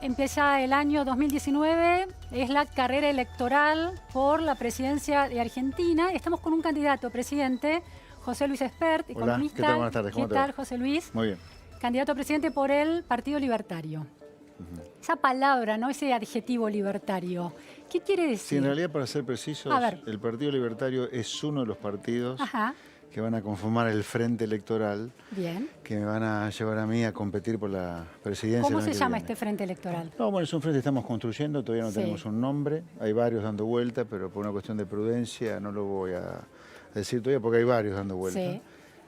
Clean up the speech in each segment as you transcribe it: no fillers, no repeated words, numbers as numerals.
empieza el año 2019, es la carrera electoral por la presidencia de Argentina. Estamos con un candidato a presidente, José Luis Espert, economista. ¿Qué tal? Buenas tardes. ¿Qué tal, José Luis? Muy bien. Candidato a presidente por el Partido Libertario. Esa palabra, ¿no? Ese adjetivo libertario, ¿qué quiere decir? Sí, en realidad, para ser precisos, el Partido Libertario es uno de los partidos que van a conformar el frente electoral. Bien. Que me van a llevar a mí a competir por la presidencia. ¿Cómo se llama este frente electoral? No, bueno, es un frente que estamos construyendo, todavía no tenemos un nombre. Hay varios dando vuelta, pero por una cuestión de prudencia no lo voy a decir todavía porque hay varios dando vuelta. Sí.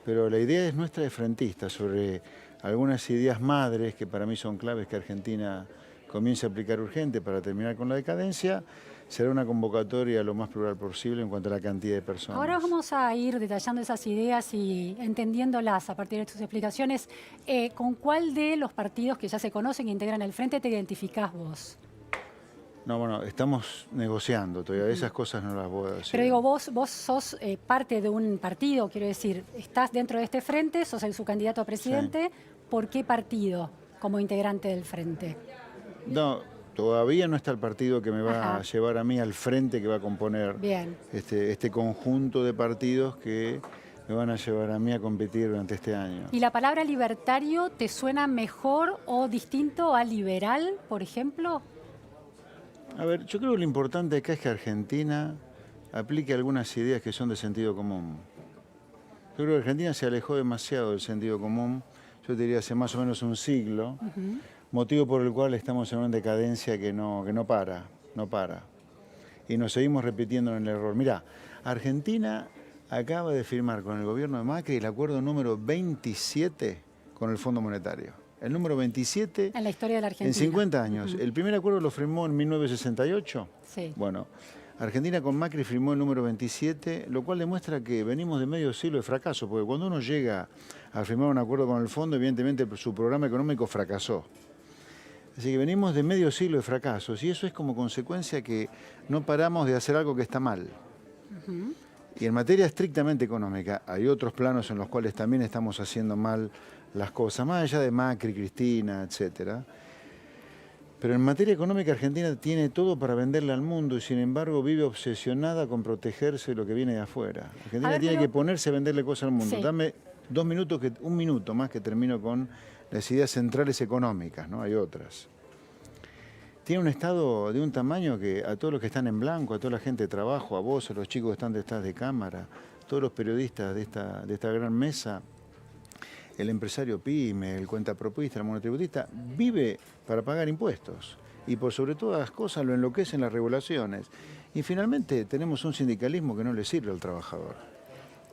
Pero la idea es nuestra de frentista sobre algunas ideas madres que para mí son claves que Argentina comience a aplicar urgente para terminar con la decadencia. Será una convocatoria lo más plural posible en cuanto a la cantidad de personas. Ahora vamos a ir detallando esas ideas y entendiéndolas a partir de tus explicaciones. ¿Con cuál de los partidos que ya se conocen e integran el frente te identificás vos? No, bueno, estamos negociando todavía, esas cosas no las voy a decir. Pero digo, vos sos parte de un partido, quiero decir, estás dentro de este frente, sos su candidato a presidente. Sí. ¿Por qué partido como integrante del frente? No, todavía no está el partido que me va a llevar a mí al frente que va a componer este conjunto de partidos que me van a llevar a mí a competir durante este año. ¿Y la palabra libertario te suena mejor o distinto a liberal, por ejemplo? A ver, yo creo que lo importante acá es que Argentina aplique algunas ideas que son de sentido común. Yo creo que Argentina se alejó demasiado del sentido común, yo diría hace más o menos un siglo, motivo por el cual estamos en una decadencia que no para. Y nos seguimos repitiendo en el error. Mirá, Argentina acaba de firmar con el gobierno de Macri el acuerdo número 27 con el Fondo Monetario. El número 27 en la historia de la Argentina. En 50 años. El primer acuerdo lo firmó en 1968. Sí. Bueno, Argentina con Macri firmó el número 27, lo cual demuestra que venimos de medio siglo de fracaso, porque cuando uno llega a firmar un acuerdo con el fondo, evidentemente su programa económico fracasó. Así que venimos de medio siglo de fracasos y eso es como consecuencia que no paramos de hacer algo que está mal. Y en materia estrictamente económica hay otros planos en los cuales también estamos haciendo mal las cosas, más allá de Macri, Cristina, etcétera. Pero en materia económica Argentina tiene todo para venderle al mundo y sin embargo vive obsesionada con protegerse de lo que viene de afuera. Argentina tiene que ponerse a venderle cosas al mundo. Dame un minuto más que termino con las ideas centrales económicas, ¿no? Hay otras. Tiene un Estado de un tamaño que a todos los que están en blanco, a toda la gente de trabajo, a vos, a los chicos que están detrás de cámara, a todos los periodistas de esta gran mesa, el empresario pyme, el cuentapropistas, el monotributista, vive para pagar impuestos. Y por sobre todas las cosas lo enloquecen las regulaciones. Y finalmente tenemos un sindicalismo que no le sirve al trabajador.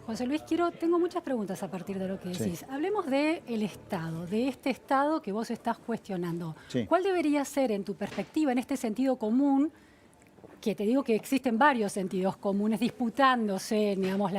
José Luis, tengo muchas preguntas a partir de lo que decís. Hablemos del Estado, de este Estado que vos estás cuestionando. ¿Cuál debería ser, en tu perspectiva, en este sentido común, que te digo que existen varios sentidos comunes disputándose, digamos,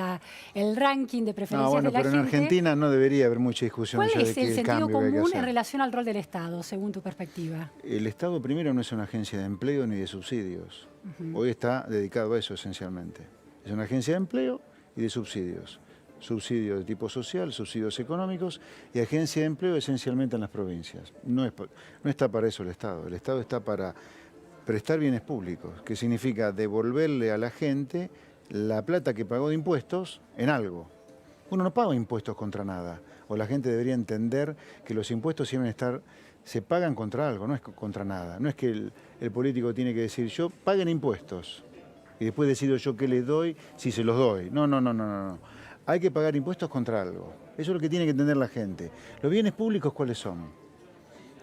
el ranking de preferencias de la gente? Pero en Argentina no debería haber mucha discusión. ¿Cuál es el sentido común en relación al rol del Estado, según tu perspectiva? El Estado primero no es una agencia de empleo ni de subsidios. Hoy está dedicado a eso esencialmente. Es una agencia de empleo y de subsidios. Subsidios de tipo social, subsidios económicos y agencia de empleo esencialmente en las provincias. No está para eso el Estado. El Estado está para prestar bienes públicos, que significa devolverle a la gente la plata que pagó de impuestos en algo. Uno no paga impuestos contra nada, o la gente debería entender que los impuestos se pagan contra algo, no es contra nada. No es que el político tiene que decir, yo paguen impuestos, y después decido yo qué les doy, si se los doy. No. Hay que pagar impuestos contra algo. Eso es lo que tiene que entender la gente. ¿Los bienes públicos cuáles son?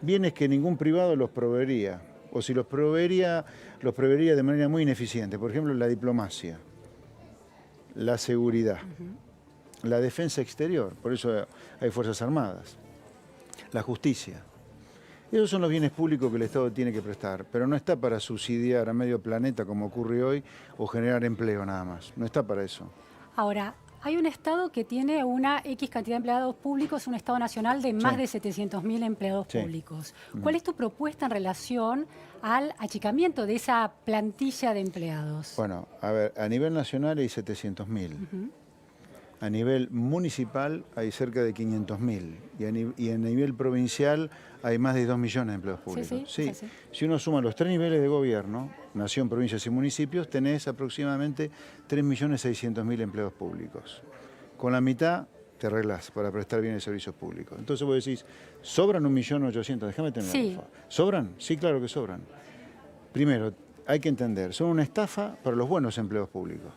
Bienes que ningún privado los proveería. O si los proveería de manera muy ineficiente. Por ejemplo, la diplomacia, la seguridad, la defensa exterior, por eso hay Fuerzas Armadas, la justicia. Esos son los bienes públicos que el Estado tiene que prestar, pero no está para subsidiar a medio planeta como ocurre hoy o generar empleo nada más. No está para eso. Ahora, hay un Estado que tiene una X cantidad de empleados públicos, un Estado nacional de más de 700.000 empleados públicos. ¿Cuál es tu propuesta en relación al achicamiento de esa plantilla de empleados? Bueno, a ver, a nivel nacional hay 700.000. A nivel municipal hay cerca de 500.000 y a nivel provincial hay más de 2 millones de empleos públicos. Sí. Si uno suma los 3 niveles de gobierno, nación, provincias y municipios, tenés aproximadamente 3.600.000 empleos públicos. Con la mitad te arreglás para prestar bienes y servicios públicos. Entonces vos decís, ¿sobran 1.800.000? Déjame terminar. Sí. ¿Sobran? Sí, claro que sobran. Primero, hay que entender, son una estafa para los buenos empleos públicos.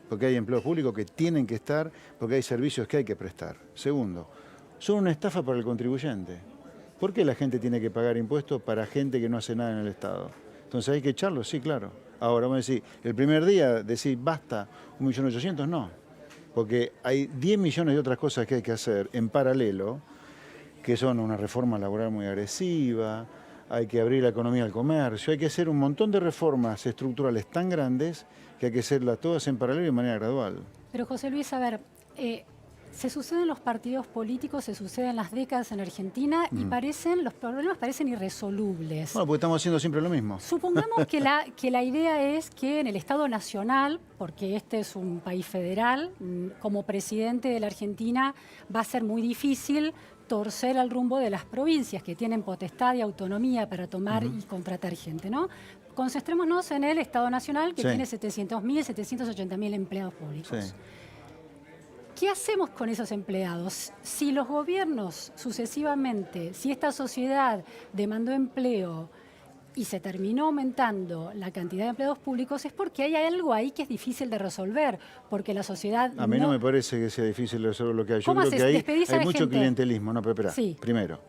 Porque hay empleos públicos que tienen que estar, porque hay servicios que hay que prestar. Segundo, son una estafa para el contribuyente. ¿Por qué la gente tiene que pagar impuestos para gente que no hace nada en el Estado? Entonces, ¿hay que echarlos? Sí, claro. Ahora, vamos a decir, el primer día decir, basta, 1.800.000, no. Porque hay 10 millones de otras cosas que hay que hacer en paralelo, que son una reforma laboral muy agresiva, hay que abrir la economía al comercio, hay que hacer un montón de reformas estructurales tan grandes que hay que hacerlas todas en paralelo y de manera gradual. Pero José Luis, a ver, se suceden los partidos políticos, se suceden las décadas en Argentina y los problemas parecen irresolubles. Bueno, porque estamos haciendo siempre lo mismo. Supongamos que la idea es que en el Estado Nacional, porque este es un país federal, como presidente de la Argentina va a ser muy difícil torcer al rumbo de las provincias que tienen potestad y autonomía para tomar y contratar gente, ¿no? Concentrémonos en el Estado Nacional que tiene 700.000, 780.000 empleados públicos. Sí. ¿Qué hacemos con esos empleados? Si los gobiernos sucesivamente, si esta sociedad demandó empleo y se terminó aumentando la cantidad de empleados públicos, es porque hay algo ahí que es difícil de resolver, porque la sociedad... A mí no me parece que sea difícil de resolver lo que hay. Yo creo que hay mucho clientelismo. No, pero espera, sí. Primero,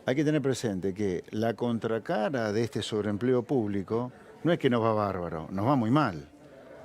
hay que tener presente que la contracara de este sobreempleo público no es que nos va bárbaro, nos va muy mal.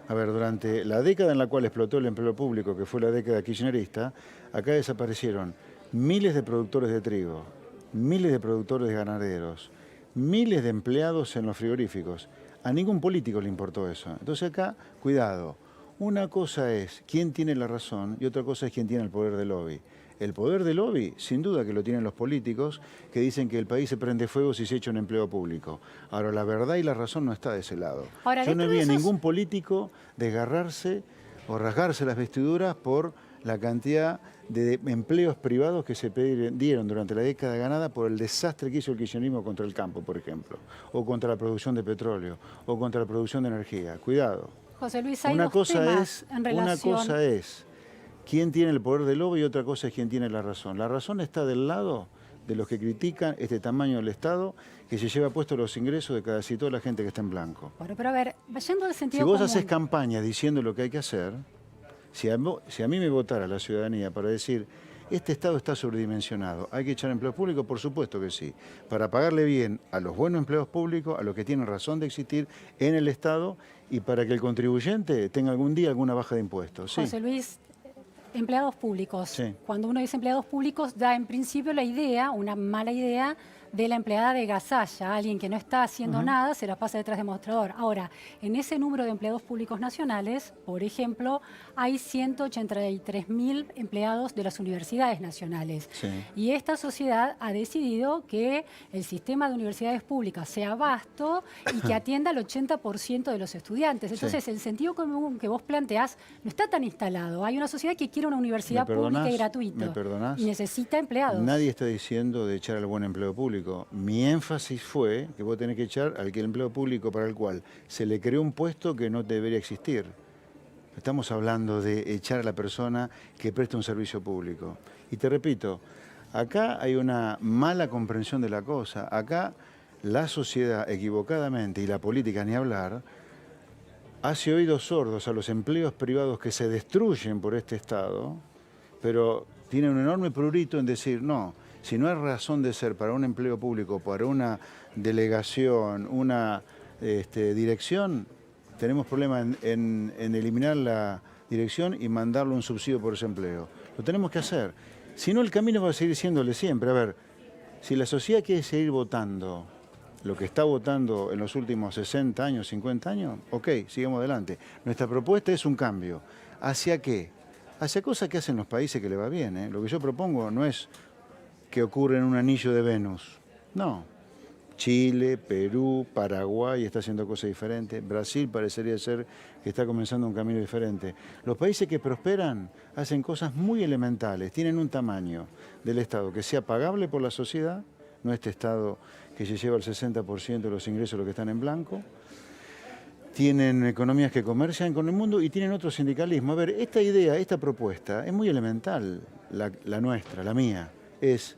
A ver, durante la década en la cual explotó el empleo público, que fue la década kirchnerista, acá desaparecieron miles de productores de trigo, miles de productores de ganaderos, miles de empleados en los frigoríficos. A ningún político le importó eso. Entonces acá, cuidado, una cosa es quién tiene la razón y otra cosa es quién tiene el poder del lobby. El poder del lobby, sin duda que lo tienen los políticos, que dicen que el país se prende fuego si se echa un empleo público. Ahora, la verdad y la razón no está de ese lado. Ahora, yo no vi a ningún político desgarrarse o rasgarse las vestiduras por la cantidad de empleos privados que se dieron durante la década ganada por el desastre que hizo el kirchnerismo contra el campo, por ejemplo, o contra la producción de petróleo, o contra la producción de energía. Cuidado. José Luis, hay Una cosa es quién tiene el poder del lobby y otra cosa es quién tiene la razón. La razón está del lado de los que critican este tamaño del Estado que se lleva puesto los ingresos de casi toda la gente que está en blanco. Bueno, pero a ver, yendo al sentido común. Si vos haces campaña diciendo lo que hay que hacer, si a mí me votara la ciudadanía para decir este Estado está sobredimensionado, ¿hay que echar empleos públicos? Por supuesto que sí. Para pagarle bien a los buenos empleos públicos, a los que tienen razón de existir en el Estado y para que el contribuyente tenga algún día alguna baja de impuestos. Sí. José Luis, empleados públicos. Sí. Cuando uno dice empleados públicos, da en principio la idea, una mala idea, de la empleada de gasalla, alguien que no está haciendo nada, se la pasa detrás del mostrador. Ahora, en ese número de empleados públicos nacionales, por ejemplo, hay 183.000 empleados de las universidades nacionales. Sí. Y esta sociedad ha decidido que el sistema de universidades públicas sea vasto y que atienda al 80% de los estudiantes. Entonces, el sentido común que vos planteás no está tan instalado. Hay una sociedad que quiere una universidad pública y gratuita. ¿Me perdonás? Y necesita empleados. Nadie está diciendo de echar al buen empleo público. Mi énfasis fue que vos tenés que echar al que el empleo público para el cual se le creó un puesto que no debería existir. Estamos hablando de echar a la persona que presta un servicio público. Y te repito, acá hay una mala comprensión de la cosa. Acá la sociedad equivocadamente, y la política ni hablar, hace oídos sordos a los empleos privados que se destruyen por este Estado, pero tiene un enorme prurito en decir no. Si no hay razón de ser para un empleo público, para una delegación, una dirección, tenemos problema en eliminar la dirección y mandarle un subsidio por ese empleo. Lo tenemos que hacer. Si no, el camino va a seguir siéndole siempre. A ver, si la sociedad quiere seguir votando lo que está votando en los últimos 60 años, 50 años, ok, sigamos adelante. Nuestra propuesta es un cambio. ¿Hacia qué? Hacia cosas que hacen los países que le va bien. Lo que yo propongo no es que ocurre en un anillo de Venus. No. Chile, Perú, Paraguay está haciendo cosas diferentes. Brasil parecería ser que está comenzando un camino diferente. Los países que prosperan hacen cosas muy elementales, tienen un tamaño del Estado que sea pagable por la sociedad, no este Estado que se lleva el 60% de los ingresos de los que están en blanco. Tienen economías que comercian con el mundo y tienen otro sindicalismo. A ver, esta idea, esta propuesta es muy elemental, la nuestra, la mía. Es,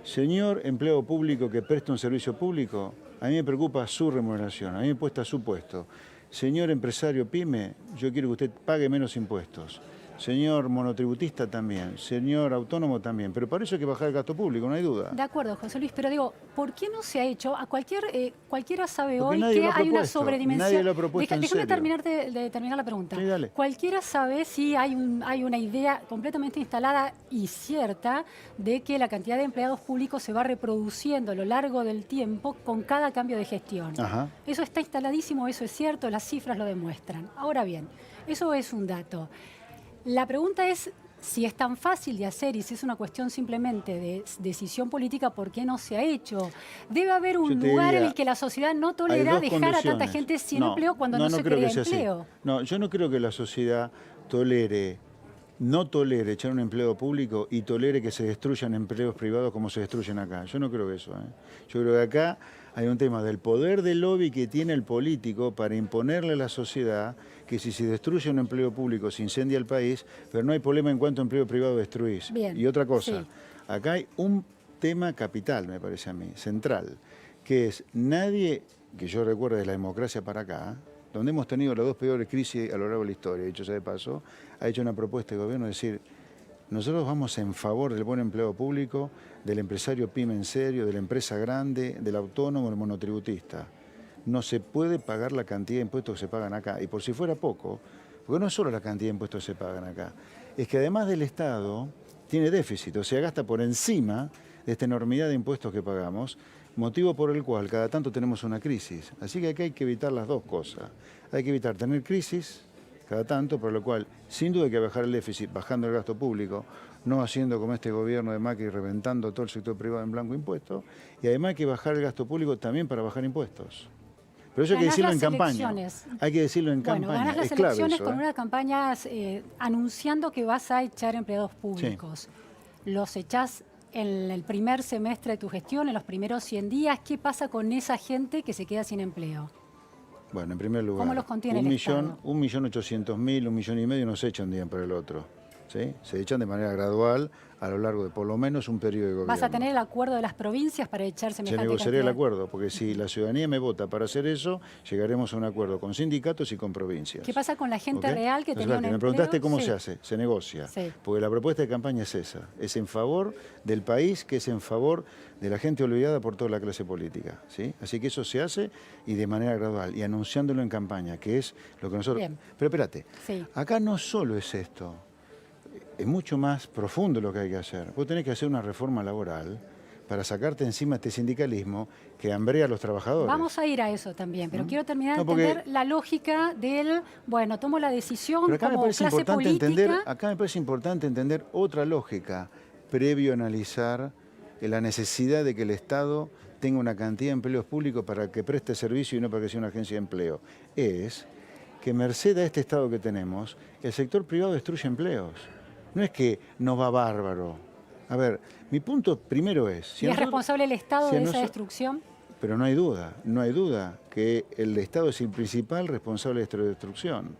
señor empleado público que presta un servicio público, a mí me preocupa su remuneración, a mí me cuesta su puesto. Señor empresario pyme, yo quiero que usted pague menos impuestos. Señor monotributista también, señor autónomo también, pero para eso hay que bajar el gasto público, no hay duda. De acuerdo, José Luis, pero digo, ¿por qué no se ha hecho? Cualquiera sabe Porque hoy que hay una sobredimensión. Nadie lo ha propuesto Déjame serio. terminar la pregunta. Sí, dale. Cualquiera sabe si hay una idea completamente instalada y cierta de que la cantidad de empleados públicos se va reproduciendo a lo largo del tiempo con cada cambio de gestión. Ajá. Eso está instaladísimo, eso es cierto, las cifras lo demuestran. Ahora bien, eso es un dato. La pregunta es si es tan fácil de hacer y si es una cuestión simplemente de decisión política, ¿por qué no se ha hecho? Debe haber un lugar en el que la sociedad no tolera dejar a tanta gente sin empleo cuando no se crea empleo. No, yo no creo que la sociedad no tolere echar un empleo público y tolere que se destruyan empleos privados como se destruyen acá. Yo no creo eso. Yo creo que acá hay un tema del poder del lobby que tiene el político para imponerle a la sociedad que si se destruye un empleo público se incendia el país, pero no hay problema en cuanto empleo privado destruís. Bien, y otra cosa, sí. Acá hay un tema capital, me parece a mí, central, que es nadie, que yo recuerdo de la democracia para acá, donde hemos tenido las dos peores crisis a lo largo de la historia, dicho sea de paso, ha hecho una propuesta de gobierno de decir, nosotros vamos en favor del buen empleo público, del empresario pyme en serio, de la empresa grande, del autónomo, del monotributista. No se puede pagar la cantidad de impuestos que se pagan acá. Y por si fuera poco, porque no es solo la cantidad de impuestos que se pagan acá, es que además del Estado tiene déficit, o sea, gasta por encima de esta enormidad de impuestos que pagamos, motivo por el cual cada tanto tenemos una crisis. Así que acá hay que evitar las dos cosas. Hay que evitar tener crisis cada tanto, por lo cual sin duda hay que bajar el déficit, bajando el gasto público, no haciendo como este gobierno de Macri, reventando todo el sector privado en blanco impuestos, y además hay que bajar el gasto público también para bajar impuestos. Pero eso hay que decirlo en campaña. Hay que decirlo en campaña. Ganás las es clave elecciones eso, con una campaña anunciando que vas a echar empleados públicos. Sí. Los echás en el primer semestre de tu gestión, en los primeros 100 días. ¿Qué pasa con esa gente que se queda sin empleo? Bueno, en primer lugar, ¿cómo los contiene el Estado? 1.800.000, 1,5 millones no se echan de un día para el otro. ¿Sí? Se echan de manera gradual a lo largo de por lo menos un periodo de gobierno. ¿Vas a tener el acuerdo de las provincias para echar semejante cantidad? Se negociaría el acuerdo, porque si la ciudadanía me vota para hacer eso, llegaremos a un acuerdo con sindicatos y con provincias. ¿Qué pasa con la gente real que tenía un empleo? Me preguntaste cómo se hace, se negocia. Sí. Porque la propuesta de campaña es esa, es en favor del país, que es en favor de la gente olvidada por toda la clase política. ¿Sí? Así que eso se hace y de manera gradual, y anunciándolo en campaña, que es lo que nosotros... Bien. Pero espérate, sí. Acá no solo es esto. Es mucho más profundo lo que hay que hacer. Vos tenés que hacer una reforma laboral para sacarte encima este sindicalismo que hambrea a los trabajadores. Vamos a ir a eso también, pero quiero terminar de entender la lógica del, bueno, tomo la decisión como clase política. Acá me parece importante entender otra lógica, previo a analizar la necesidad de que el Estado tenga una cantidad de empleos públicos para que preste servicio y no para que sea una agencia de empleo. Es que merced a este Estado que tenemos, el sector privado destruye empleos. No es que nos va bárbaro. A ver, mi punto primero es... ¿Y es responsable el Estado de esa destrucción? Pero no hay duda que el Estado es el principal responsable de esta destrucción.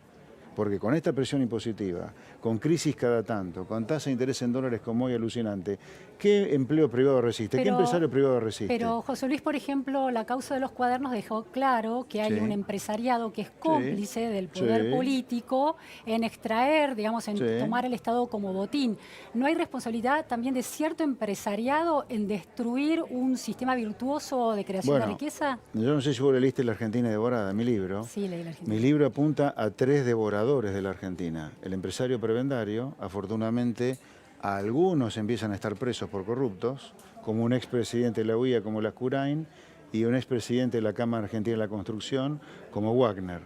Porque con esta presión impositiva, con crisis cada tanto, con tasa de interés en dólares como hoy alucinante, ¿qué empleo privado resiste? ¿Qué empresario privado resiste? Pero José Luis, por ejemplo, la causa de los cuadernos dejó claro que hay un empresariado que es cómplice del poder político en extraer, digamos, en tomar el Estado como botín. ¿No hay responsabilidad también de cierto empresariado en destruir un sistema virtuoso de creación de riqueza? Yo no sé si vos leíste La Argentina Devorada, mi libro. Sí, leí La Argentina. Mi libro apunta a 3 devoradores de la Argentina. El empresario prebendario, afortunadamente, algunos empiezan a estar presos por corruptos, como un expresidente de la UIA como Lascurain y un expresidente de la Cámara Argentina de la Construcción como Wagner.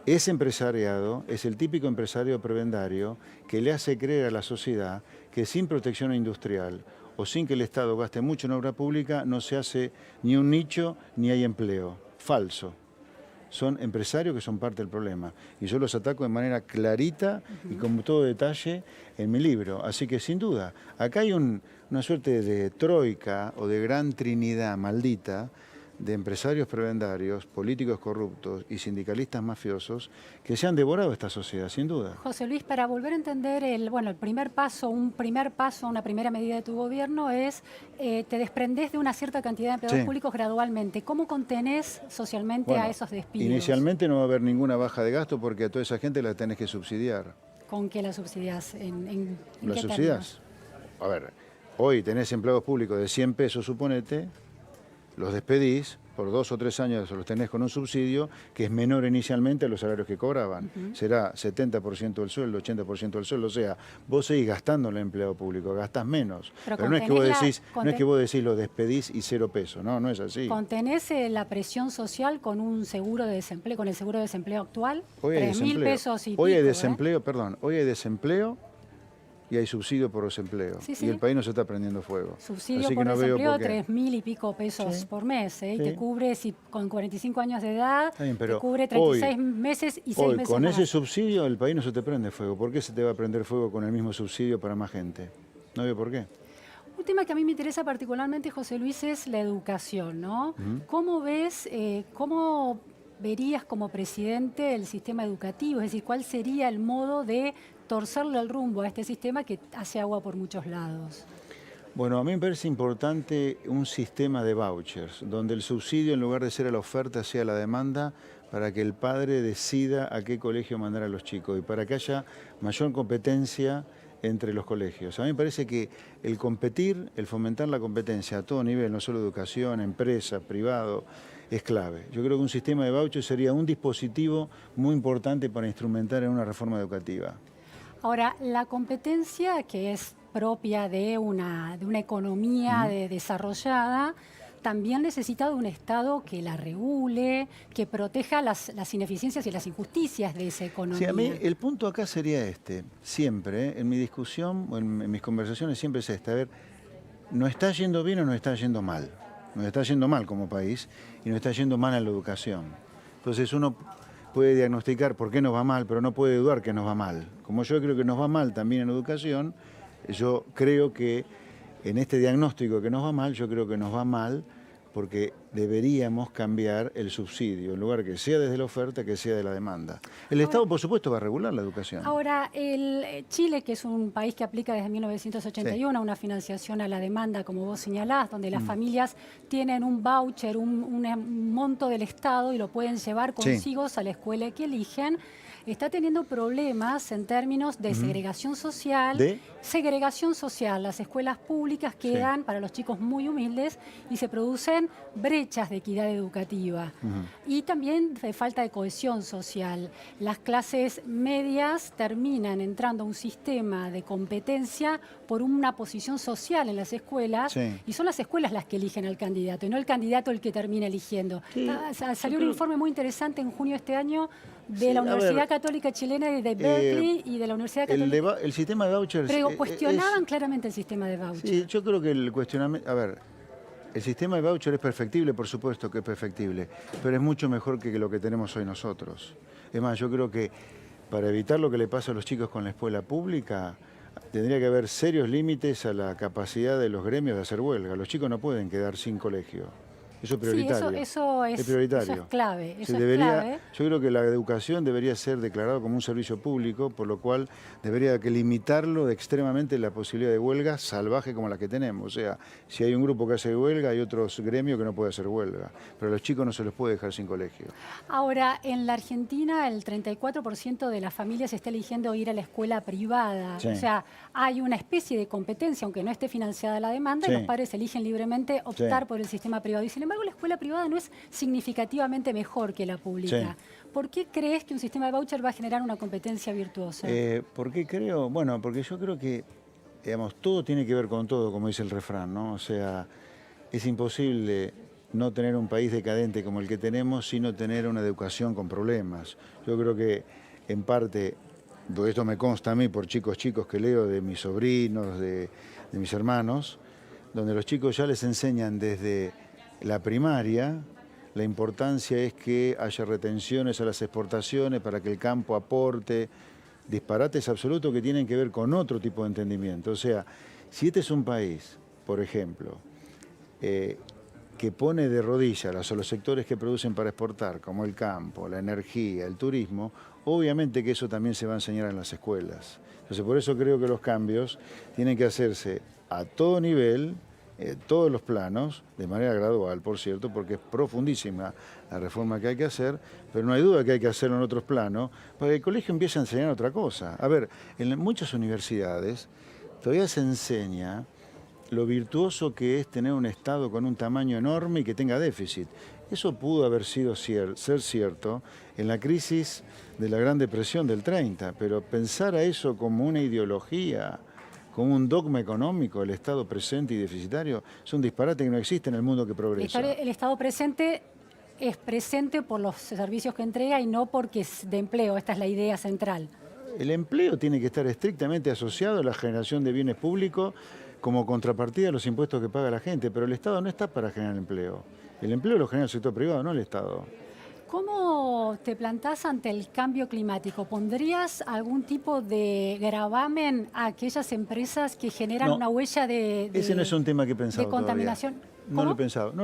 Ese empresariado es el típico empresario prebendario que le hace creer a la sociedad que sin protección industrial o sin que el Estado gaste mucho en obra pública, no se hace ni un nicho ni hay empleo. Falso. Son empresarios que son parte del problema. Y yo los ataco de manera clarita y con todo detalle en mi libro. Así que sin duda, acá hay una suerte de troika o de gran trinidad maldita de empresarios prebendarios, políticos corruptos y sindicalistas mafiosos que se han devorado esta sociedad, sin duda. José Luis, para volver a entender el primer paso, una primera medida de tu gobierno es te desprendés de una cierta cantidad de empleados públicos gradualmente. ¿Cómo contenés socialmente a esos despidos? Inicialmente no va a haber ninguna baja de gasto porque a toda esa gente la tenés que subsidiar. ¿Con qué la subsidiás? ¿En ¿La qué subsidiás? A ver, hoy tenés empleados públicos de 100 pesos, suponete, los despedís, por 2 o 3 años los tenés con un subsidio que es menor inicialmente a los salarios que cobraban. Será 70% del sueldo, 80% del sueldo, o sea, vos seguís gastando en el empleado público, gastás menos. Pero no es que vos decís lo despedís y 0 pesos, no es así. ¿Contenés la presión social con un seguro de desempleo, con el seguro de desempleo actual? Hoy hay 3.000 pesos y hoy pico, hay desempleo, hoy hay desempleo y hay subsidio por desempleo. Y el país no se está prendiendo fuego. Subsidio por desempleo, 3.000 y pico pesos por mes. Y te cubre, si con 45 años de edad, te cubre 36 meses y 6 meses con más. ese subsidio el país no se te prende fuego. ¿Por qué se te va a prender fuego con el mismo subsidio para más gente? No veo por qué. Un tema que a mí me interesa particularmente, José Luis, es la educación, ¿no? ¿Cómo ves, cómo verías como presidente el sistema educativo? Es decir, ¿cuál sería el modo de torcerle el rumbo a este sistema que hace agua por muchos lados? Bueno, a mí me parece importante un sistema de vouchers, donde el subsidio, en lugar de ser a la oferta, sea a la demanda, para que el padre decida a qué colegio mandar a los chicos y para que haya mayor competencia entre los colegios. A mí me parece que el competir, el fomentar la competencia a todo nivel, no solo educación, empresa, privado, es clave. Yo creo que un sistema de vouchers sería un dispositivo muy importante para instrumentar en una reforma educativa. Ahora, la competencia que es propia de una economía desarrollada, también necesita de un Estado que la regule, que proteja las ineficiencias y las injusticias de esa economía. Sí, a mí el punto acá sería este, siempre, en mi discusión o en mis conversaciones siempre es este, a ver, ¿nos está yendo bien o nos está yendo mal? Nos está yendo mal como país y nos está yendo mal en la educación. Entonces uno puede diagnosticar por qué nos va mal, pero no puede dudar que nos va mal. Como yo creo que nos va mal también en educación, yo creo que en este diagnóstico que nos va mal, yo creo que nos va mal porque deberíamos cambiar el subsidio, en lugar que sea desde la oferta, que sea de la demanda. El Estado, por supuesto, va a regular la educación. Ahora, Chile, que es un país que aplica desde 1981 una financiación a la demanda, como vos señalás, donde las familias tienen un voucher, un monto del Estado y lo pueden llevar consigo a la escuela que eligen, está teniendo problemas en términos de segregación social. Segregación social. Las escuelas públicas quedan para los chicos muy humildes y se producen brechas de equidad educativa. Y también de falta de cohesión social. Las clases medias terminan entrando a un sistema de competencia por una posición social en las escuelas y son las escuelas las que eligen al candidato y no el candidato el que termina eligiendo. Salió un informe muy interesante en junio de este año de la Universidad Católica Chilena de Berkeley y de la Universidad Católica. El sistema de vouchers... Pero cuestionaban claramente el sistema de vouchers. Sí, yo creo que el cuestionamiento... A ver, el sistema de voucher es perfectible, por supuesto que es perfectible, pero es mucho mejor que lo que tenemos hoy nosotros. Es más, yo creo que para evitar lo que le pasa a los chicos con la escuela pública, tendría que haber serios límites a la capacidad de los gremios de hacer huelga. Los chicos no pueden quedar sin colegio. Eso es prioritario. Sí, eso es prioritario. Eso es clave. Yo creo que la educación debería ser declarado como un servicio público, por lo cual debería que limitarlo extremadamente la posibilidad de huelga salvaje como la que tenemos. O sea, si hay un grupo que hace huelga, hay otros gremios que no pueden hacer huelga. Pero a los chicos no se los puede dejar sin colegio. Ahora, en la Argentina el 34% de las familias está eligiendo ir a la escuela privada. O sea, hay una especie de competencia, aunque no esté financiada la demanda, y los padres eligen libremente optar por el sistema privado. Y sin embargo, la escuela privada no es significativamente mejor que la pública. ¿Por qué crees que un sistema de voucher va a generar una competencia virtuosa? ¿Por qué creo? Bueno, porque yo creo que, digamos, todo tiene que ver con todo, como dice el refrán, ¿no? O sea, es imposible no tener un país decadente como el que tenemos, sino tener una educación con problemas. Yo creo que, en parte, esto me consta a mí por chicos que leo de mis sobrinos, de mis hermanos, donde los chicos ya les enseñan desde la primaria, la importancia es que haya retenciones a las exportaciones para que el campo aporte, disparates absolutos que tienen que ver con otro tipo de entendimiento. O sea, si este es un país, por ejemplo, que pone de rodillas a los sectores que producen para exportar, como el campo, la energía, el turismo, obviamente que eso también se va a enseñar en las escuelas. Entonces, por eso creo que los cambios tienen que hacerse a todo nivel, todos los planos, de manera gradual, por cierto, porque es profundísima la reforma que hay que hacer, pero no hay duda que hay que hacerlo en otros planos, para que el colegio empiece a enseñar otra cosa. A ver, en muchas universidades todavía se enseña lo virtuoso que es tener un Estado con un tamaño enorme y que tenga déficit. Eso pudo haber sido ser cierto en la crisis de la Gran Depresión del 30, pero pensar a eso como una ideología, como un dogma económico, el Estado presente y deficitario, es un disparate que no existe en el mundo que progresa. El Estado presente es presente por los servicios que entrega y no porque es de empleo. Esta es la idea central. El empleo tiene que estar estrictamente asociado a la generación de bienes públicos como contrapartida a los impuestos que paga la gente, pero el Estado no está para generar empleo. El empleo lo genera el sector privado, no el Estado. ¿Cómo te plantás ante el cambio climático? ¿Pondrías algún tipo de gravamen a aquellas empresas que generan una huella de ese no es un tema que he pensado de contaminación? Todavía. No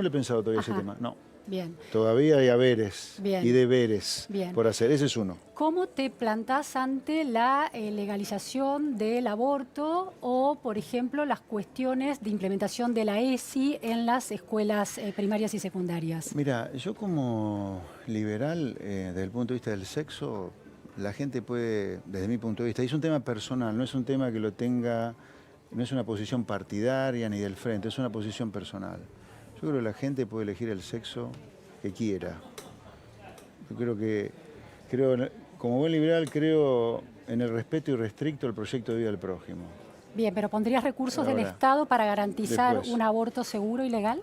lo he pensado todavía ese tema, no. Bien. Todavía hay haberes y deberes por hacer, ese es uno. ¿Cómo te plantás ante la legalización del aborto o, por ejemplo, las cuestiones de implementación de la ESI en las escuelas primarias y secundarias? Mira, yo como liberal, desde el punto de vista del sexo, la gente puede, desde mi punto de vista, y es un tema personal, no es un tema que lo tenga, no es una posición partidaria ni del frente, es una posición personal. Yo creo que la gente puede elegir el sexo que quiera. Yo creo, como buen liberal, creo en el respeto irrestricto al proyecto de vida del prójimo. Bien, pero ¿pondrías recursos del Estado para garantizar un aborto seguro y legal?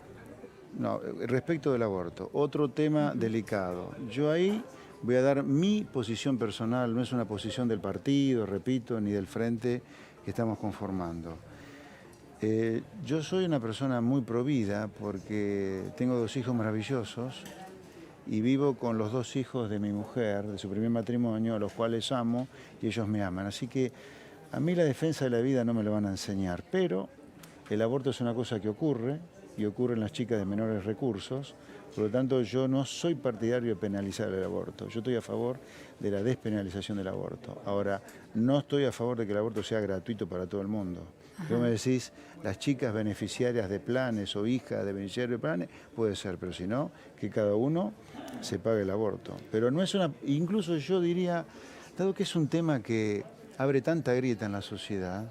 No, respecto del aborto, otro tema delicado. Yo ahí voy a dar mi posición personal, no es una posición del partido, repito, ni del frente que estamos conformando. Yo soy una persona muy provida porque tengo 2 hijos maravillosos y vivo con los 2 hijos de mi mujer, de su primer matrimonio, a los cuales amo y ellos me aman. Así que a mí la defensa de la vida no me lo van a enseñar, pero el aborto es una cosa que ocurre y ocurre en las chicas de menores recursos. Por lo tanto, yo no soy partidario de penalizar el aborto. Yo estoy a favor de la despenalización del aborto. Ahora, no estoy a favor de que el aborto sea gratuito para todo el mundo. Tú me decís, las chicas beneficiarias de planes o hijas de beneficiarios de planes, puede ser, pero si no, que cada uno se pague el aborto. Pero no es incluso yo diría, dado que es un tema que abre tanta grieta en la sociedad,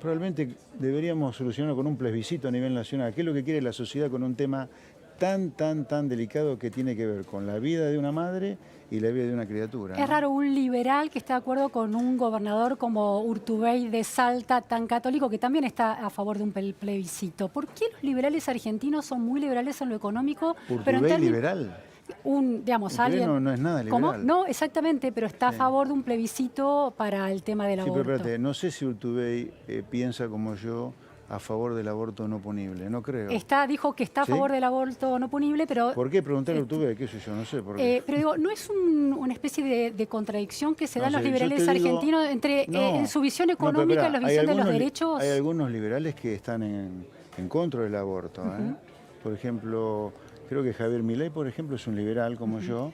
probablemente deberíamos solucionarlo con un plebiscito a nivel nacional. ¿Qué es lo que quiere la sociedad con un tema tan delicado que tiene que ver con la vida de una madre y la vida de una criatura? Es raro un liberal que esté de acuerdo con un gobernador como Urtubey de Salta, tan católico, que también está a favor de un plebiscito. ¿Por qué los liberales argentinos son muy liberales en lo económico? ¿Urtubey liberal? Alguien... no es nada liberal. ¿Cómo? No, exactamente, pero está a favor de un plebiscito para el tema del aborto. Sí, pero espérate, no sé si Urtubey piensa como yo a favor del aborto no punible, no creo. Dijo que está a favor del aborto no punible, pero... ¿Por qué preguntarle a Urtubey? ¿Qué sé yo? No sé por qué. Pero digo, ¿no es una especie de contradicción que se dan los liberales argentinos entre su visión económica y la visión de los derechos? Hay algunos liberales que están en contra del aborto. Por ejemplo, creo que Javier Milei, por ejemplo, es un liberal como yo,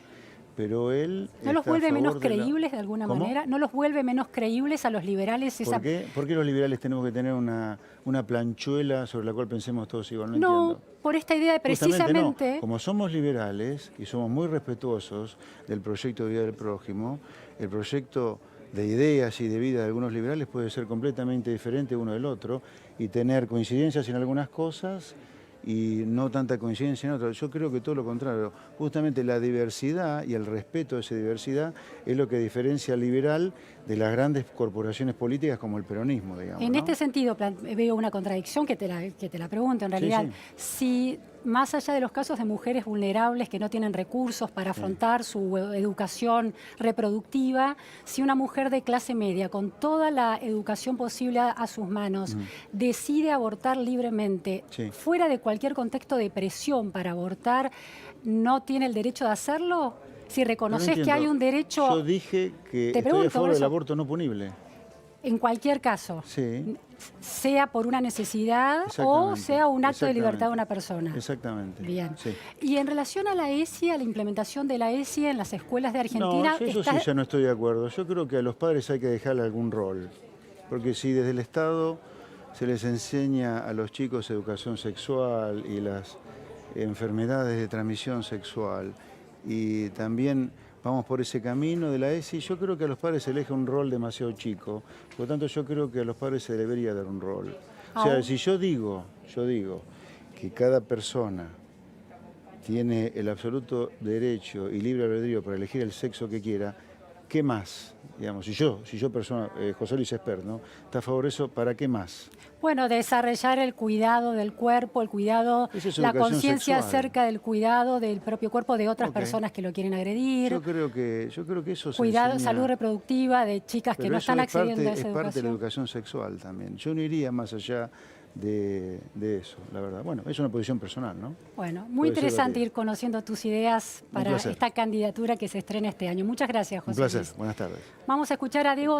pero él... ¿No los vuelve menos creíbles de alguna manera? ¿No los vuelve menos creíbles a los liberales? ¿Por qué? ¿Por qué los liberales tenemos que tener una planchuela sobre la cual pensemos todos igual? No entiendo. Por esta idea de precisamente... No. Como somos liberales y somos muy respetuosos del proyecto de vida del prójimo, el proyecto de ideas y de vida de algunos liberales puede ser completamente diferente uno del otro y tener coincidencias en algunas cosas y no tanta coincidencia en otras. Yo creo que todo lo contrario. Justamente la diversidad y el respeto a esa diversidad es lo que diferencia al liberal de las grandes corporaciones políticas como el peronismo, digamos. En este sentido veo una contradicción que te la pregunto en realidad. Sí. Si más allá de los casos de mujeres vulnerables que no tienen recursos para afrontar su educación reproductiva, si una mujer de clase media, con toda la educación posible a sus manos, decide abortar libremente, fuera de cualquier contexto de presión para abortar, ¿no tiene el derecho de hacerlo? Si reconoces que hay un derecho... Yo dije que estoy a favor del aborto no punible. En cualquier caso, sea por una necesidad o sea un acto de libertad de una persona. Exactamente. Bien. Sí. Y en relación a la ESI, a la implementación de la ESI en las escuelas de Argentina... No, eso sí ya no estoy de acuerdo. Yo creo que a los padres hay que dejarle algún rol. Porque si desde el Estado se les enseña a los chicos educación sexual y las enfermedades de transmisión sexual, y también vamos por ese camino de la ESI, yo creo que a los padres se les deja un rol demasiado chico. Por lo tanto, yo creo que a los padres se debería dar un rol. O sea, si yo digo que cada persona tiene el absoluto derecho y libre albedrío para elegir el sexo que quiera, ¿qué más? Digamos, si yo persona, José Luis Espert, ¿no? ¿Está a favor de eso? ¿Para qué más? Bueno, desarrollar el cuidado del cuerpo, el cuidado, la conciencia acerca del cuidado del propio cuerpo de otras personas que lo quieren agredir. Yo creo que eso se cuidado, enseña, salud reproductiva de chicas que no están accediendo a esa educación. Es parte de la educación sexual también. Yo no iría más allá de eso, la verdad. Bueno, es una posición personal, ¿no? Bueno, muy interesante ir conociendo tus ideas para esta candidatura que se estrena este año. Muchas gracias, José Luis. Un placer. Buenas tardes. Vamos a escuchar a Diego